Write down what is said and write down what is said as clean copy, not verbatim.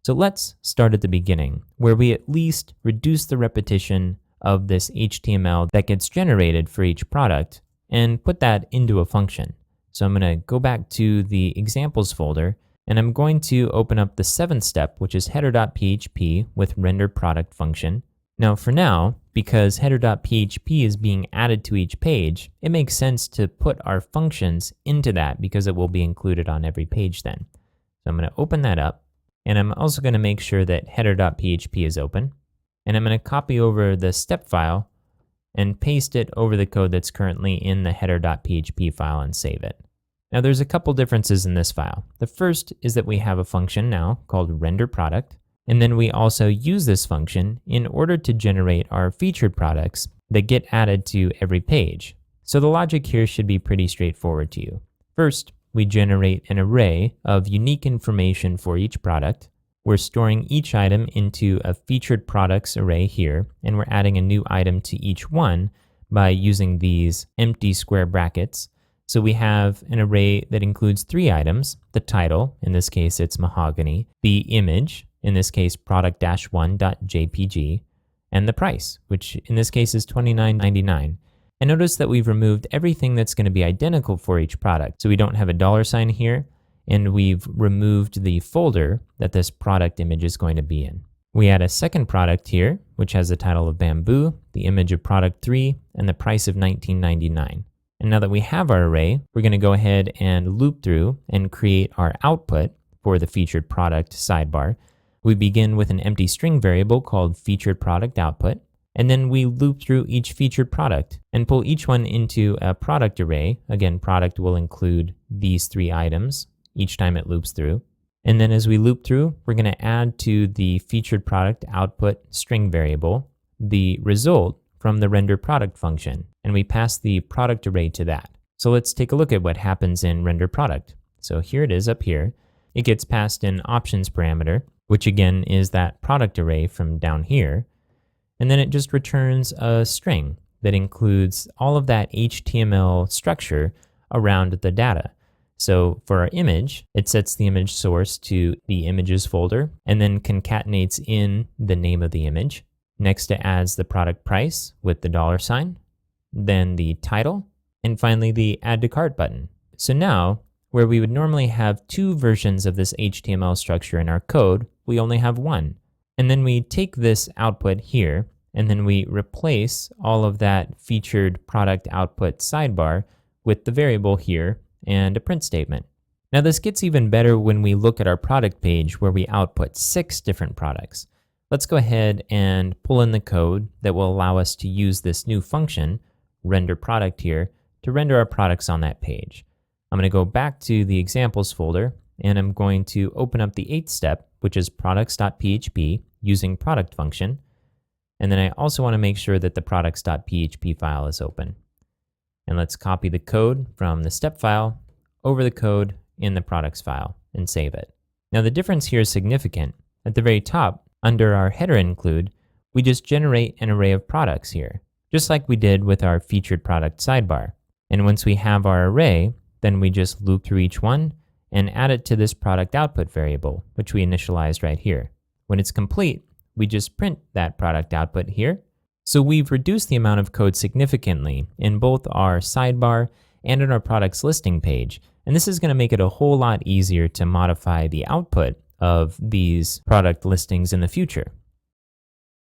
So let's start at the beginning, where we at least reduce the repetition of this HTML that gets generated for each product and put that into a function. So I'm going to go back to the examples folder, and I'm going to open up the 7th step, which is header.php with render product function. Now for now, because header.php is being added to each page, it makes sense to put our functions into that because it will be included on every page then. So I'm going to open that up, and I'm also going to make sure that header.php is open. And I'm going to copy over the step file and paste it over the code that's currently in the header.php file and save it. Now there's a couple differences in this file. The first is that we have a function now called render product, and then we also use this function in order to generate our featured products that get added to every page. So the logic here should be pretty straightforward to you. First, we generate an array of unique information for each product. We're storing each item into a featured products array here, and we're adding a new item to each one by using these empty square brackets. So we have an array that includes 3 items: the title, in this case it's mahogany, the image, in this case product-1.jpg, and the price, which in this case is $29.99. And notice that we've removed everything that's going to be identical for each product. So we don't have a $sign here, and we've removed the folder that this product image is going to be in. We add a second product here, which has the title of bamboo, the image of product 3, and the price of $19.99. And now that we have our array, we're going to go ahead and loop through and create our output for the featured product sidebar. We begin with an empty string variable called featured product output, and then we loop through each featured product and pull each one into a product array. Again, product will include these 3 items each time it loops through. And then as we loop through, we're going to add to the featured product output string variable the result from the render product function, and we pass the product array to that. So let's take a look at what happens in render product. So here it is up here. It gets passed an options parameter, which again is that product array from down here. And then it just returns a string that includes all of that HTML structure around the data. So for our image, it sets the image source to the images folder and then concatenates in the name of the image. Next, it adds the product price with the $sign, then the title, and finally the add to cart button. So now, where we would normally have 2 versions of this HTML structure in our code, we only have 1. And then we take this output here, and then we replace all of that featured product output sidebar with the variable here and a print statement. Now this gets even better when we look at our product page where we output 6 different products. Let's go ahead and pull in the code that will allow us to use this new function, render product here, to render our products on that page. I'm going to go back to the examples folder, and I'm going to open up the 8th step, which is products.php using product function. And then I also want to make sure that the products.php file is open. And let's copy the code from the step file over the code in the products file and save it. Now the difference here is significant. At the very top, under our header include, we just generate an array of products here, just like we did with our featured product sidebar. And once we have our array, then we just loop through each one and add it to this product output variable, which we initialized right here. When it's complete, we just print that product output here. So we've reduced the amount of code significantly in both our sidebar and in our products listing page. And this is going to make it a whole lot easier to modify the output of these product listings in the future.